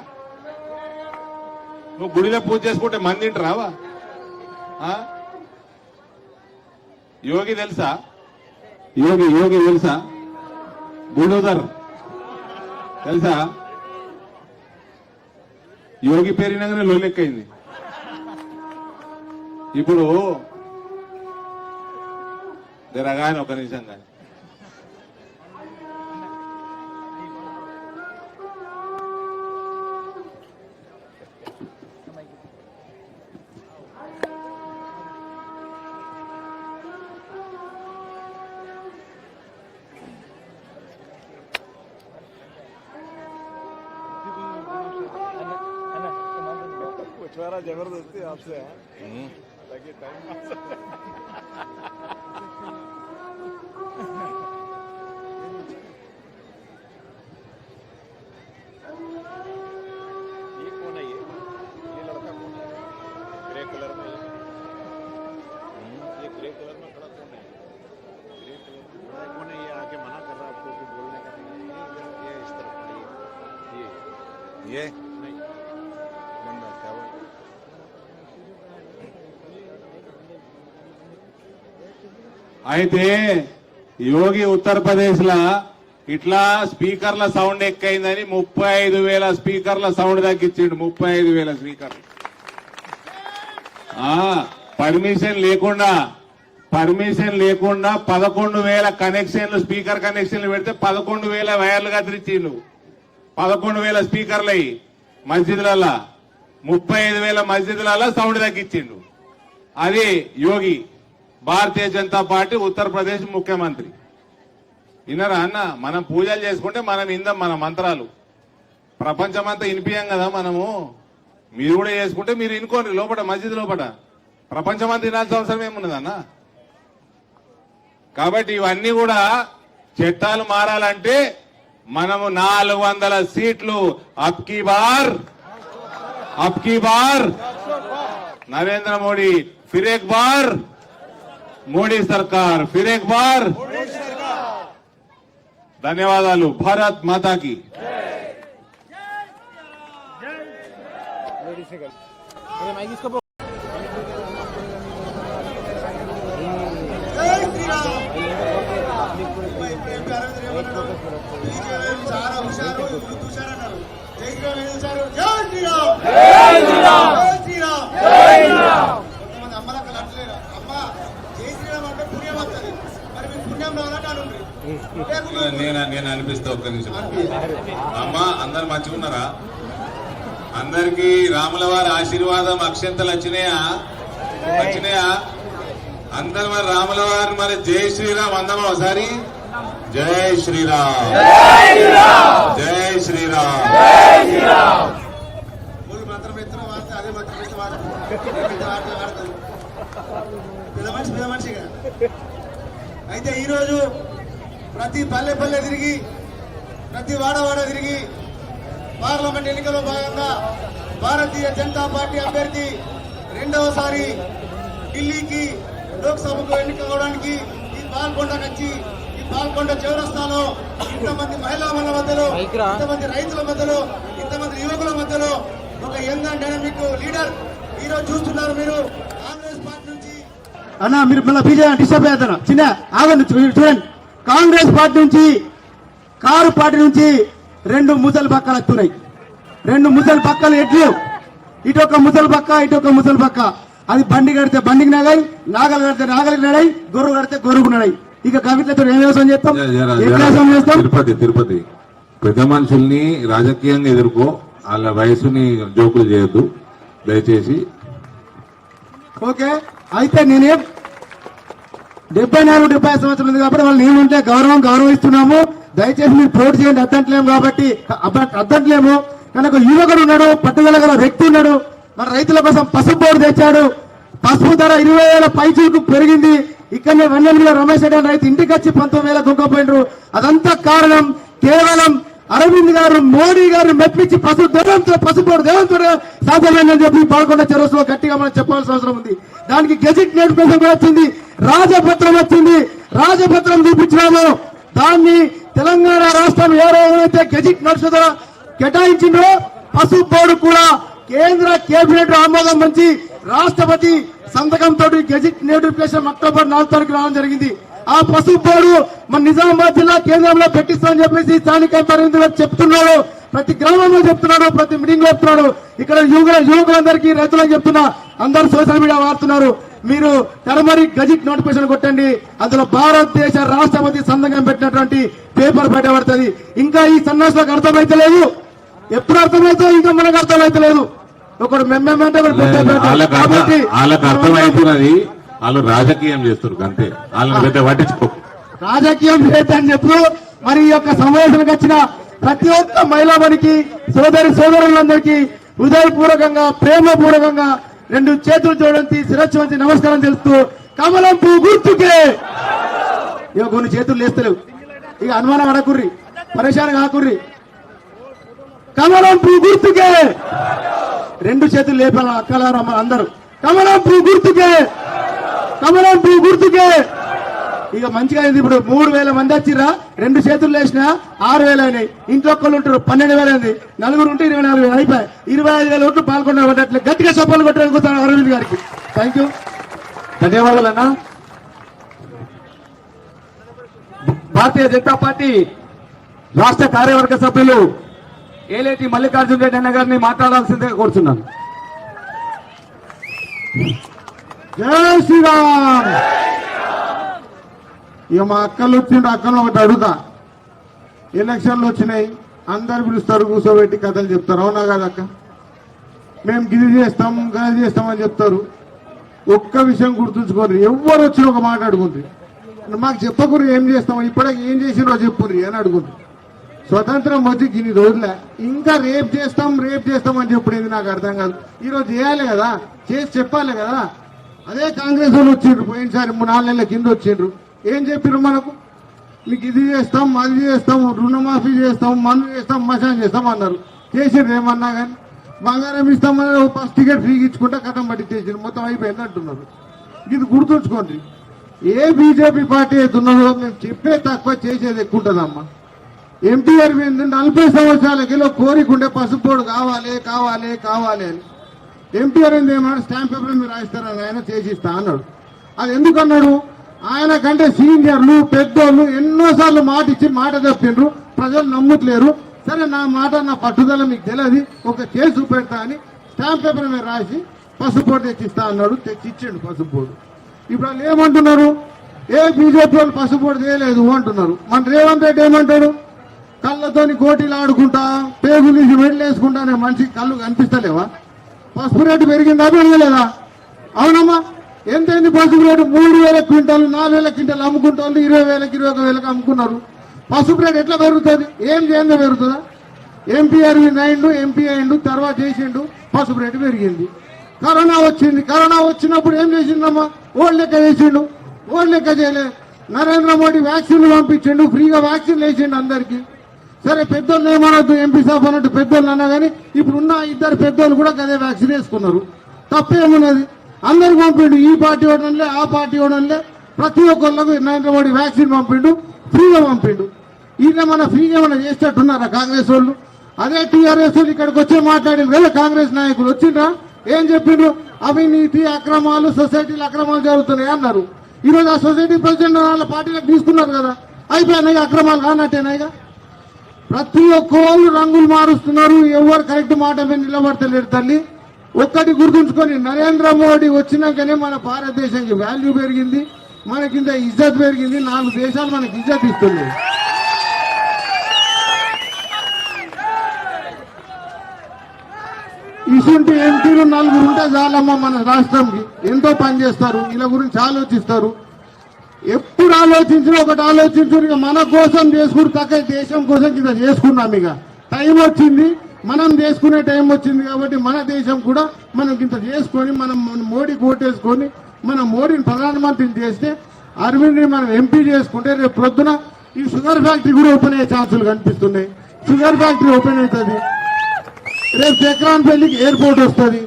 నువ్వు గుడిలో పూజ చేసుకుంటే మంది తింటరావా? యోగి తెలుసా? యోగి తెలుసా? బుల్డోజర్ తెలుసా? యోగి పేరినగానే లొల్లెక్కైంది. ఇప్పుడు జరగాని ఒక నిమిషం కానీ छुआरा जबरदस्ती आपसे ताकि टाइम ये అయితే యోగి ఉత్తరప్రదేశ్ లా ఇట్లా స్పీకర్ల సౌండ్ ఎక్కువైందని 35,000 స్పీకర్ల సౌండ్ తగ్గించిండు. 35,000 స్పీకర్లు పర్మిషన్ లేకుండా 11,000 కనెక్షన్లు స్పీకర్ కనెక్షన్లు పెడితే 11,000 వైర్లు కత్తిరించిండు. 11,000 స్పీకర్లయి మస్జిద్లల్లా 35,000 మస్జిద్లల్లా సౌండ్ తగ్గించిండు. అది యోగి, భారతీయ జనతా పార్టీ ఉత్తరప్రదేశ్ ముఖ్యమంత్రి. వినరా అన్న? మనం పూజలు చేసుకుంటే మనం ఇందాం మన మంత్రాలు, ప్రపంచమంతా వినిపియం కదా మనము. మీరు కూడా చేసుకుంటే మీరు ఇనుకోండి లోపల, మస్జిద్ లోపల. ప్రపంచమంతా వినాల్సిన అవసరం ఏమున్నదన్న? కాబట్టి ఇవన్నీ కూడా చట్టాలు మారాలంటే మనము 400 సీట్లు అబ్కీ బార్ నరేంద్ర మోడీ, ఫిర్ ఏక్ బార్ మోడీ సర్కార్, ఫిర్ ఏక్ బార్. ధన్యవాదాలు. భారత్ మాతాకి. చాలా హుషారు, హుషారన్నారు. జై శ్రీరామ్ ఏం చూశారు? జై శ్రీరామ్, జై శ్రీరామ్, జై శ్రీరామ్, జై శ్రీరామ్. కొంతమంది అమ్మలక్కలు అట్లేరు. అమ్మ జై శ్రీరామ్ అంటే పుణ్యం వస్తుంది. మరి మీకు పుణ్యం రావాలంటే అనుంది. నేను అనిపిస్తా ఒక్క నిమిషం. అమ్మ అందరు మంచిగా ఉన్నారా? అందరికి రాముల వారి ఆశీర్వాదం అక్షంతలు వచ్చినాయా? అందరు మరి రాముల వారు మరి జై శ్రీరామ్ అందమా ఒకసారి? జై శ్రీరామ్, జై శ్రీరామ్. మూడు మంత్రం ఎత్తున వాడితే అదే మంత్రం వేస్తే వాడతారు. పెద్ద మనిషిగా. అయితే ఈరోజు ప్రతి పల్లె తిరిగి, ప్రతి వాడ తిరిగి పార్లమెంట్ ఎన్నికల్లో భాగంగా భారతీయ జనతా పార్టీ అభ్యర్థి రెండవసారి ఢిల్లీకి లోక్సభకు ఎన్నిక కావడానికి ఈ పాల్గొండ చౌరస్తాలో ఇంతమంది మహిళల మధ్యలో, ఇంతమంది రైతుల మధ్యలో, ఇంతమంది యువకుల మధ్యలో ఒక యంగ్ అండ్ డైనమిక్ లీడర్ ఈరోజు చూస్తున్నారు. మీరు కాంగ్రెస్ పార్టీ నుంచి అన్నా మీరు మళ్ళీ బీజేపీ డిస్టర్బ్ అవుతున్నా చిన్న ఆగండి. చూడండి, కాంగ్రెస్ పార్టీ నుంచి, కారు పార్టీ నుంచి 2 ముసలి పక్కలు వస్తున్నాయి. 2 ముసలి పక్కలు ఎట్లు, ఇటొక ముసలి పక్క, ఇటొక ముసలి పక్క. అది బండి కడితే బండికి నడాయి, నాగలు కడితే నాగలికి నడాయి, గొర్రె కడితే గొర్రెకు నడాయి. ఇక కవితలతో ఏం వ్యవసాయం చేస్తాం? తిరుపతి పెద్ద మనుషుల్ని రాజకీయంగా ఎదుర్కో, వాళ్ళ వయసుని జోకులు చేయొద్దు దయచేసి. ఓకే, అయితే నేనేం 74-75 సంవత్సరాలు ఉంది కాబట్టి వాళ్ళు ఏముంటే గౌరవిస్తున్నాము. దయచేసి మీరు పోటీ చేయండి, అద్దంట్లేము. కాబట్టి అద్దంట్లేము. కానీ ఒక యువకుడు ఉన్నాడు, పట్టుదల గల వ్యక్తి ఉన్నాడు. మన రైతుల కోసం పసుపు బోర్డు తెచ్చాడు. పసుపు ధర 20,000 పైచీలకు పెరిగింది. ఇక్కడనే వన్నెల రమేష్ రెడ్డి రైతు ఇంటికి వచ్చి 19,000 దుంకపోయినరు. అదంతా కారణం కేవలం అరవింద్ గారు, మోడీ గారు మెప్పించి పసుపు బోర్డు దేవంతో సాధ్యమైందని చెప్పి పాల్గొండ చెరువులో గట్టిగా మనం చెప్పాల్సిన అవసరం ఉంది. దానికి గెజిట్ నోటిఫికేషన్ కూడా వచ్చింది, రాజపత్రం వచ్చింది. రాజపత్రం చూపించినాము. దాన్ని తెలంగాణ రాష్ట్రం ఏ రోజైతే గెజిట్ నోటిఫికేషన్ కేటాయించిందో పసుపు బోర్డు కూడా కేంద్ర కేబినెట్ ఆమోదం నుంచి రాష్ట్రపతి సంతకంతో గెజిట్ నోటిఫికేషన్ అక్టోబర్ 4 తారీఖు రావడం జరిగింది. ఆ పసుపు బోర్డు మన నిజామాబాద్ జిల్లా కేంద్రంలో పెట్టిస్తామని చెప్పేసి స్థానిక ప్రతినిధులకు చెప్తున్నాడు. ప్రతి గ్రామంలో చెప్తున్నాడు, ప్రతి మీటింగ్ లో చెప్తున్నాడు. ఇక్కడ యువకులందరికీ, రైతులకు చెప్తున్నా, అందరూ సోషల్ మీడియా వాడుతున్నారు. మీరు టర్మరిక్ గెజిట్ నోటిఫికేషన్ కొట్టండి. అందులో భారతదేశ రాష్ట్రపతి సంతకం పెట్టినటువంటి పేపర్ బయటపడుతుంది. ఇంకా ఈ సన్నాసులకు అర్థమైతలేదు. ఎప్పుడు అర్థమైతే ఇంకా మనకు అర్థమైతలేదు. ఒకడు మెమ్మంటే వాళ్ళకి అర్థమవుతున్నది, వాళ్ళు రాజకీయం చేస్తారు అంతే. వాళ్ళని పెద్ద పట్టించుకో. రాజకీయం చేద్దని చెప్పు. మరి ఈ యొక్క సమావేశానికి వచ్చిన ప్రతి ఒక్క మహిళామణికి, సోదరులందరికీ హృదయపూర్వకంగా, ప్రేమపూర్వకంగా 2 చేతులు జోడించి శిరస్సు వంచి నమస్కారం తెలుస్తూ, కమలం పువ్వు గుర్తుకే. ఇక కొన్ని చేతులు లేస్తలేవు. ఇక అనుమానం అడకుర్రి, పరేషాన్ కాకుర్రి. కమలం పువ్వు గుర్తుకే 2 చేతులు లేపాల అక్కలారమ్మ అందరూ. కమలం పువ్వు గుర్తుకే, కమలం పువ్వు గుర్తుకే. ఇక మంచిగా అయింది. ఇప్పుడు 3,000 మంది వచ్చిర్రా, 2 చేతులు వేసినా 6,000 అయినాయి. ఇంట్లో ఒక్కళ్ళు ఉంటారు 12,000 అయింది, నలుగురు ఉంటే 24,000 అయిపోయి 25,000 ఓట్లు పాల్గొన్నారు. అట్లా గట్టిగా సపోర్ట్ కొట్టాలనుకుంటాను అరవింద్ గారికి. థ్యాంక్ యూ, ధన్యవాదాలన్నా. భారతీయ జనతా పార్టీ రాష్ట్ర కార్యవర్గ సభ్యులు ఏలేటి మల్లికార్జున రెడ్డి అన్న గారిని మాట్లాడాల్సిందిగా కోరుతున్నాను. జై శ్రీరామ్. ఇక మా అక్కలు వచ్చిండ్రు, అక్కలు ఒకటి అడుగుతా. ఎలక్షన్లు వచ్చినాయి, అందరు పిలుస్తారు, కూర్చోబెట్టి కథలు చెప్తారు, అవునా కాదు అక్క? మేము గిది చేస్తాం గది చేస్తామని చెప్తారు. ఒక్క విషయం గుర్తుంచుకోరు, ఎవరు వచ్చినా ఒక మాట అడుగుంది, మాకు చెప్పకూరు ఏం చేస్తాం, ఇప్పటికి ఏం చేసినో చెప్పుర్రి అని అడుగుంది. స్వతంత్రం వచ్చి ఇన్ని రోజులే ఇంకా రేపు చేస్తాం అని చెప్పలేదు. నాకు అర్థం కాదు. ఈరోజు చేయాలి కదా, చేసి చెప్పాలి కదా. అదే కాంగ్రెస్ వాళ్ళు వచ్చిండ్రు పోయినసారి 3-4 నెలల కింద వచ్చిండ్రు. ఏం చెప్పిర్రు మనకు? మీకు ఇది చేస్తాం, అది చేస్తాం, రుణమాఫీ చేస్తాం, మందు చేస్తాం, మశాన్ చేస్తాం అన్నారు. చేసిండ్రు ఏమన్నా కానీ? బంగారం ఇస్తామని ఫస్ట్ టికెట్ ఫ్రీగా ఇచ్చుకుంటే కథం పట్టి చేసిండ్రు, మొత్తం అయిపోయింది అంటున్నారు. ఇది గుర్తుంచుకోండి. ఏ బీజేపీ పార్టీ అయితే ఉన్నదో మేము చెప్పే తక్కువ, చేసేది ఎక్కువ ఉంటుందమ్మా. ఎన్టీఆర్ 40 సంవత్సరాలకి కోరికుండే పసుపు బోర్డు కావాలి కావాలి కావాలి అని. ఎన్టీఆర్ ఏమన్నాడు? స్టాంప్ పేపర్ మీరు రాయిస్తారని ఆయన చేసిస్తా అన్నాడు. అది ఎందుకు అన్నాడు? ఆయన కంటే సీనియర్లు పెద్దోళ్ళు ఎన్నోసార్లు మాట ఇచ్చి మాట తప్పిండ్రు, ప్రజలు నమ్ముతలేరు. సరే నా మాట నా పట్టుదల మీకు తెలియదు, ఒక చేసి చూపెడతా అని స్టాంప్ పేపర్ మీద రాసి పసుపు బోర్డు తెచ్చిస్తా అన్నాడు. తెచ్చిచ్చిండు పసుపు బోర్డు. ఇప్పుడు వాళ్ళు ఏమంటున్నారు? ఏ బీజేపీ వాళ్ళు పసుపు బోర్డు చేయలేదు అంటున్నారు. మన రేవంత్ రెడ్డి ఏమంటాడు? కళ్ళతోని కోటీలు ఆడుకుంటా, పేగులు తీసి మెడలేసుకుంటా అనే మనిషికి కళ్ళు కనిపిస్తలేవా? పసుపు రేటు పెరిగిందా పెరగలేదా? అవునమ్మా, ఎంతైంది పసుపు రేటు? 3,000 క్వింటాలు 4,000 క్వింటాలు అమ్ముకుంటారు, 20,000కి 21,000కి అమ్ముకున్నారు. పసుపు రేటు ఎట్లా పెరుగుతుంది? ఏం చేయందో పెరుగుతుందా? ఎంపీఆర్ ఎంపీ అయిండు, తర్వాత చేసిండు, పసుపు రేటు పెరిగింది. కరోనా వచ్చింది, కరోనా వచ్చినప్పుడు ఏం చేసిందమ్మా? ఓల్డ్ లెక్క చేసిండు, ఓల్డ్ లెక్క చేయలే. నరేంద్ర మోడీ వ్యాక్సిన్లు పంపించిండు, ఫ్రీగా వ్యాక్సిన్లు వేసిండు అందరికి. సరే పెద్దోళ్ళు ఏమనొద్దు, ఎంపీ సాబ్ అన్నట్టు పెద్దోళ్ళు అన్నా కానీ ఇప్పుడు ఉన్న 2 పెద్దోళ్ళు కూడా అదే వ్యాక్సిన్ వేసుకున్నారు. తప్పేమున్నది? అందరికి పంపిండు, ఈ పార్టీ ఇవ్వడంలే ఆ పార్టీ ఇవ్వడంలే, ప్రతి ఒక్కళ్ళకు నరేంద్ర మోడీ వ్యాక్సిన్ పంపిండు, ఫ్రీగా పంపిండు. ఇలా మన ఫ్రీగా ఏమైనా చేసేటట్టున్నారా కాంగ్రెస్ వాళ్ళు? అదే టీఆర్ఎస్ వాళ్ళు ఇక్కడికి వచ్చే మాట్లాడింది కదా కాంగ్రెస్ నాయకులు. వచ్చిండ్రా ఏం చెప్పిండ్రు? అవినీతి అక్రమాలు, సొసైటీలు అక్రమాలు జరుగుతున్నాయి అన్నారు. ఈరోజు ఆ సొసైటీ ప్రెసిడెంట్ వాళ్ళ పార్టీలకు తీసుకున్నారు కదా, అయిపోయినాయి అక్రమాలు కానట్టేనాయిగా. ప్రతి ఒక్కరు రంగులు మారుస్తున్నారు, ఎవరు కరెక్ట్ మాట మీద నిలబడతలేరు. తల్లి ఒక్కటి గుర్తుంచుకొని, నరేంద్ర మోడీ వచ్చినాకనే మన భారతదేశానికి వాల్యూ పెరిగింది, మనకింత ఇజ్జత్ పెరిగింది, 4 దేశాలు మనకి ఇజ్జత్ ఇస్తున్నాయి. ఇసుంటి ఎంపీలు 4 ఉంటే చాలమ్మా మన రాష్ట్రంకి. ఎంతో పనిచేస్తారు, వీళ్ళ గురించి ఆలోచిస్తారు. ఎప్పుడు ఆలోచించినా ఒకటి ఆలోచించారు, ఇక మన కోసం చేసుకుని తగ్గ దేశం కోసం కింద చేసుకున్నాం. ఇక టైం వచ్చింది, మనం చేసుకునే టైం వచ్చింది కాబట్టి మన దేశం కూడా మనం ఇంత చేసుకొని మనం మోడీకి ఓటేసుకొని మనం మోడీని ప్రధానమంత్రిని చేస్తే, అరవింద్ని మనం ఎంపీ చేసుకుంటే రేపు ప్రొద్దున ఈ షుగర్ ఫ్యాక్టరీ కూడా ఓపెన్ అయ్యే ఛాన్సులు కనిపిస్తున్నాయి. షుగర్ ఫ్యాక్టరీ ఓపెన్ అవుతుంది, రేపు చక్రాన్పల్లికి ఎయిర్పోర్ట్ వస్తుంది.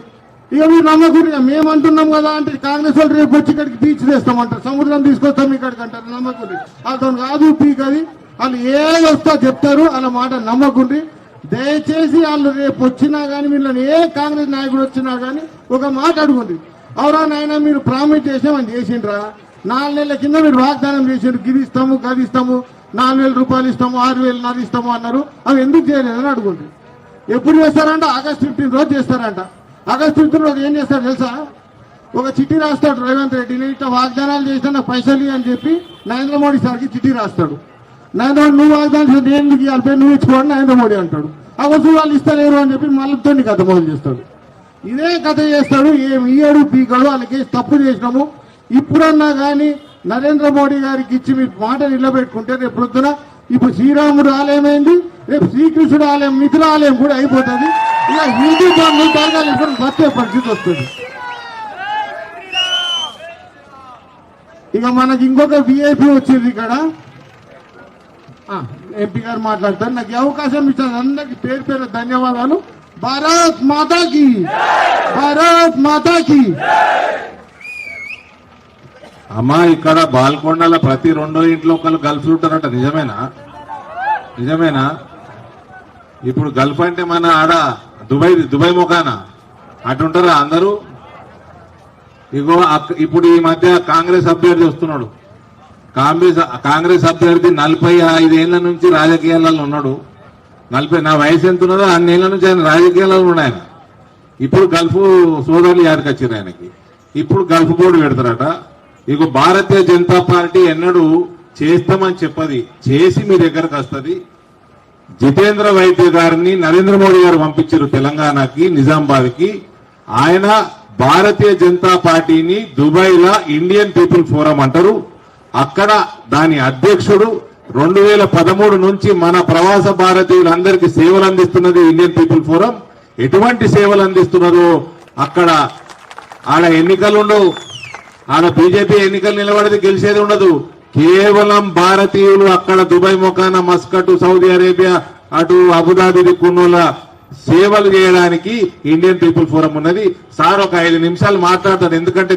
ఇక మీరు నమ్మకూడదు. మేము అంటున్నాం కదా అంటే కాంగ్రెస్ వాళ్ళు రేపు వచ్చి ఇక్కడికి బీచ్ తెస్తామంటారు, సముద్రం తీసుకొస్తాం ఇక్కడికి అంటారు. నమ్మకూడదు, వాళ్ళతో కాదు పీక్ అది. వాళ్ళు ఏది వస్తా చెప్తారు, వాళ్ళ మాట నమ్మకుండ్రి. దయచేసి వాళ్ళు రేపు వచ్చినా కానీ, వీళ్ళని ఏ కాంగ్రెస్ నాయకుడు వచ్చినా కానీ ఒక మాట అడుగుంది, అవురా నాయన మీరు ప్రామిస్ చేసామని చేసిండ్రా? 4 నెలల కింద మీరు వాగ్దానం చేసిండ్రు, గిది ఇస్తాము గది ఇస్తాము, 4,000 రూపాయలు ఇస్తాము, 6,000 ఇస్తాము అన్నారు. అవి ఎందుకు చేయలేదని అడుగుంది. ఎప్పుడు చేస్తారంట? ఆగస్టు 15 రోజు చేస్తారంట. ఆగస్టు 15 రోజు ఏం చేస్తారు తెలుసా? ఒక చిట్టి రాస్తాడు రేవంత్ రెడ్డి, ఇట్లా వాగ్దానాలు చేసినా నాకు పైసలు అని చెప్పి నరేంద్ర మోడీ సార్కి చిట్టి రాస్తాడు. నరేంద్ర మోడీ నువ్వు వాగ్దానం చేస్తే ఎందుకు ఇవ్వాలి, నువ్వు ఇచ్చుకోండి నరేంద్ర మోడీ అంటాడు. ఆ వస్తువు వాళ్ళు ఇస్తలేరు అని చెప్పి మళ్ళీతో కథ మొదలు చేస్తాడు. ఇదే కథ చేస్తాడు, ఏమి ఇయ్యడు పీకడు. వాళ్ళకి తప్పు చేసినాము. ఇప్పుడన్నా కానీ నరేంద్ర మోడీ గారికి ఇచ్చి మీ మాట నిలబెట్టుకుంటే రేపు పొద్దున ఇప్పుడు శ్రీరాముడు ఆలయం అయింది, రేపు శ్రీకృష్ణుడు ఆలయం మిథుల ఆలయం కూడా అయిపోతుంది. ఇక హిందూ ధర్మం తరగాలి బతికే పరిస్థితి వస్తుంది. ఇక మనకి ఇంకొక విఐపి వచ్చింది ఇక్కడ, ఎంపీ గారు మాట్లాడతారు. నాకు ఈ అవకాశం ఇచ్చిన అందరికి పేరు పేరు ధన్యవాదాలు. భారత్ మాతాకి, భారత్ మాతాకి. అమ్మా ఇక్కడ బాల్కొండల ప్రతి రెండో ఇంట్లో ఒకళ్ళు గల్ఫ్ ఉంటారట, నిజమేనా? నిజమేనా? ఇప్పుడు గల్ఫ్ అంటే మన ఆడ దుబాయ్ ముఖాన అటుంటారా అందరూ? ఇగో ఇప్పుడు ఈ మధ్య కాంగ్రెస్ అభ్యర్థి వస్తున్నాడు. కాంగ్రెస్ అభ్యర్థి 45 ఏళ్ల నుంచి రాజకీయాలలో ఉన్నాడు. నా వయసు ఎంత ఉన్నదో అన్నేళ్ల నుంచి ఆయన రాజకీయాలలో ఉన్నాయి. ఆయన ఇప్పుడు గల్ఫ్ సోదరులు యాడికి వచ్చారు ఆయనకి. ఇప్పుడు గల్ఫ్ బోర్డు పెడతారట. ఇక భారతీయ జనతా పార్టీ ఎన్నడూ చేస్తామని చెప్పది, చేసి మీ దగ్గరకు వస్తుంది. జితేంద్ర వైద్య గారిని నరేంద్ర మోడీ గారు పంపించారు తెలంగాణకి, నిజామాబాద్కి. ఆయన భారతీయ జనతా పార్టీని దుబాయ్ లా ఇండియన్ పీపుల్ ఫోరం అంటారు. అక్కడ దాని అధ్యక్షుడు 2013 నుంచి మన ప్రవాస భారతీయులందరికీ సేవలు అందిస్తున్నది ఇండియన్ పీపుల్ ఫోరం. ఎటువంటి సేవలు అందిస్తున్నదో అక్కడ ఆడ ఎన్నికలు ఉండవు, ఆడ బీజేపీ ఎన్నికలు నిలబడేది గెలిచేది ఉండదు. కేవలం భారతీయులు అక్కడ దుబాయ్ మొకాన, మస్కట్, సౌదీ అరేబియా, అటు అబుదాబి దిక్కున్నోళ్ళ సేవలు చేయడానికి ఇండియన్ పీపుల్ ఫోరం ఉన్నది. సార్ ఒక 5 నిమిషాలు మాట్లాడతాడు, ఎందుకంటే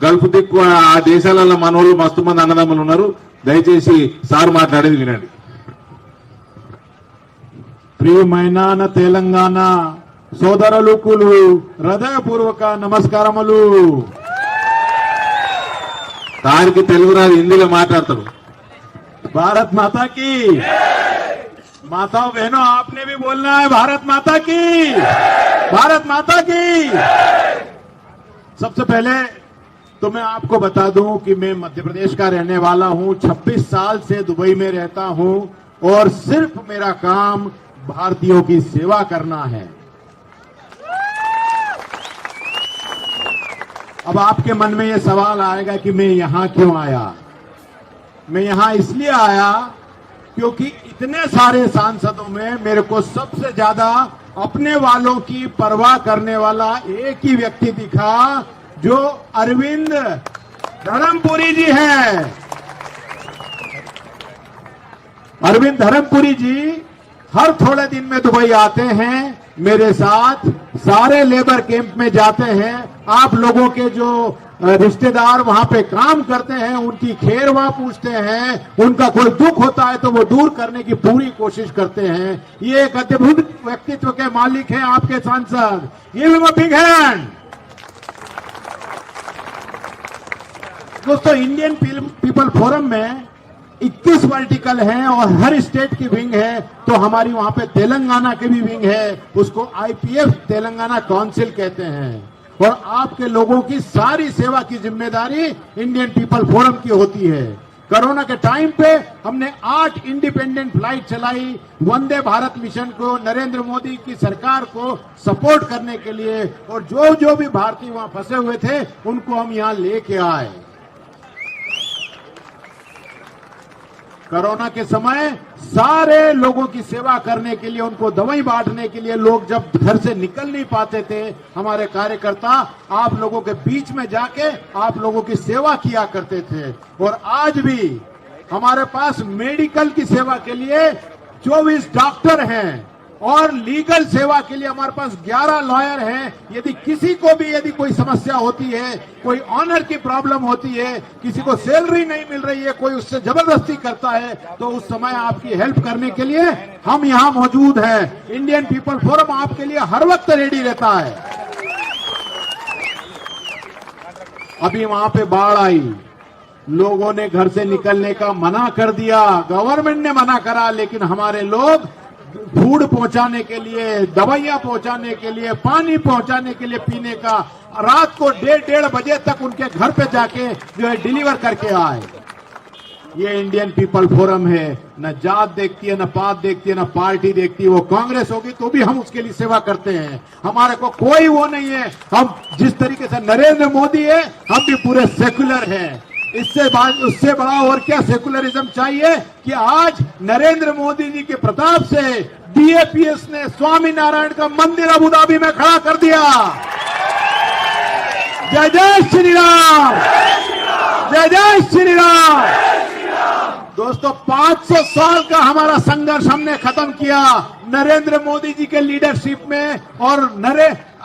గల్ఫ్ దిక్కు ఆ దేశాలలో మనోళ్ళు మస్తు మంది అన్నదమ్ములు ఉన్నారు. దయచేసి సార్ మాట్లాడేది వినండి. ప్రియమైన తెలంగాణ సోదరులకు హృదయపూర్వక నమస్కారములు. సార్కి తెలుగు రాదు, హిందీలో మాట్లాడతాడు. भारत माता की माताओं बहनों, आपने भी बोलना है भारत माता की, भारत माता की। सबसे पहले तो मैं आपको बता दूं कि मैं मध्य प्रदेश का रहने वाला हूं, 26 साल से दुबई में रहता हूं और सिर्फ मेरा काम भारतीयों की सेवा करना है। अब आपके मन में यह सवाल आएगा कि मैं यहां क्यों आया। मैं यहां इसलिए आया क्योंकि इतने सारे सांसदों में मेरे को सबसे ज्यादा अपने वालों की परवाह करने वाला एक ही व्यक्ति दिखा, जो अरविंद धर्मपुरी जी हैं। अरविंद धर्मपुरी जी हर थोड़े दिन में दुबई आते हैं, मेरे साथ सारे लेबर कैंप में जाते हैं। आप लोगों के जो रिश्तेदार वहां पे काम करते हैं उनकी खैरवा पूछते हैं, उनका कोई दुख होता है तो वो दूर करने की पूरी कोशिश करते हैं। ये एक अद्भुत व्यक्तित्व के मालिक हैं आपके सांसद। Give him a big hand. दोस्तों, इंडियन पीपल फोरम में 21 वर्टिकल हैं और हर स्टेट की विंग है, तो हमारी वहां पे तेलंगाना की भी विंग है, उसको IPF तेलंगाना काउंसिल कहते हैं। और आपके लोगों की सारी सेवा की जिम्मेदारी इंडियन पीपल फोरम की होती है। कोरोना के टाइम पे हमने 8 इंडिपेंडेंट फ्लाइट चलाई वंदे भारत मिशन को, नरेंद्र मोदी की सरकार को सपोर्ट करने के लिए, और जो भी भारतीय वहां फंसे हुए थे उनको हम यहां लेके आए। कोरोना के समय सारे लोगों की सेवा करने के लिए, उनको दवाई बांटने के लिए, लोग जब घर से निकल नहीं पाते थे, हमारे कार्यकर्ता आप लोगों के बीच में जाके आप लोगों की सेवा किया करते थे। और आज भी हमारे पास मेडिकल की सेवा के लिए 24 डॉक्टर हैं और लीगल सेवा के लिए हमारे पास 11 लॉयर हैं। यदि किसी को भी यदि कोई समस्या होती है, कोई ऑनर की प्रॉब्लम होती है, किसी को सैलरी नहीं मिल रही है, कोई उससे जबरदस्ती करता है, तो उस समय आपकी हेल्प करने के लिए हम यहां मौजूद हैं। इंडियन पीपल फोरम आपके लिए हर वक्त रेडी रहता है। अभी वहां पे बाढ़ आई, लोगों ने घर से निकलने का मना कर दिया, गवर्नमेंट ने मना करा, लेकिन हमारे लोग फूड पहुंचाने के लिए, दवाइयां पहुंचाने के लिए, पानी पहुंचाने के लिए पीने का, रात को 1:30 बजे तक उनके घर पे जाके जो है डिलीवर करके आए। ये इंडियन पीपल फोरम है। न जात देखती है, न पात देखती है, न पार्टी देखती है। वो कांग्रेस होगी तो भी हम उसके लिए सेवा करते हैं। हमारे को कोई वो नहीं है। हम जिस तरीके से नरेंद्र मोदी है, हम भी पूरे सेकुलर हैं। उससे बड़ा और क्या सेकुलरिज्म चाहिए कि आज नरेंद्र मोदी जी के प्रताप से DAPS ने स्वामी नारायण का मंदिर अबू धाबी में खड़ा कर दिया। जय जय श्री राम, जय जय श्री राम। दोस्तों, 500 साल का हमारा संघर्ष हमने खत्म किया नरेंद्र मोदी जी के लीडरशिप में। और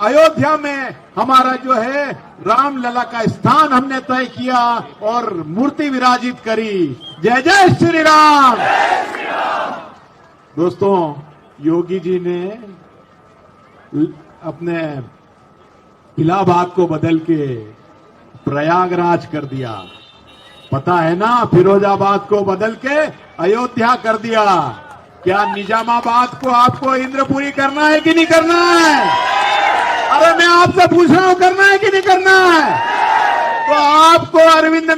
अयोध्या में हमारा जो है रामलला का स्थान हमने तय किया और मूर्ति विराजित करी। जय जय श्री राम। दोस्तों, योगी जी ने अपने इलाहाबाद को बदल के प्रयागराज कर दिया, पता है ना, फिरोजाबाद को बदल के अयोध्या कर दिया। क्या निजामाबाद को आपको इंद्रपुरी करना है कि नहीं करना है? अरे मैं आपसे पूछ रहा हूं, करना है कि नहीं करना है? तो आपको अरविंद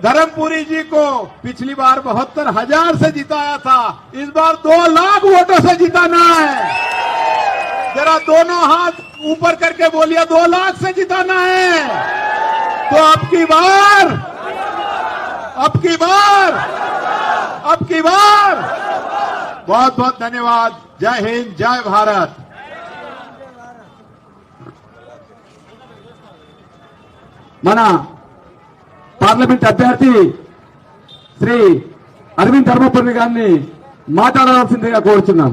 धर्मपुरी जी को पिछली बार 72,000 से जिताया था, इस बार 2 लाख वोटों से जिताना है। जरा दोनों हाथ ऊपर करके बोलिए, 2 लाख से जिताना है। तो अब की बार बहुत बहुत धन्यवाद। जय हिंद, जय भारत। మన పార్లమెంట్ అభ్యర్థి శ్రీ అరవింద్ ధర్మపురి గారిని మాట్లాడాల్సిందిగా కోరుచున్నాం.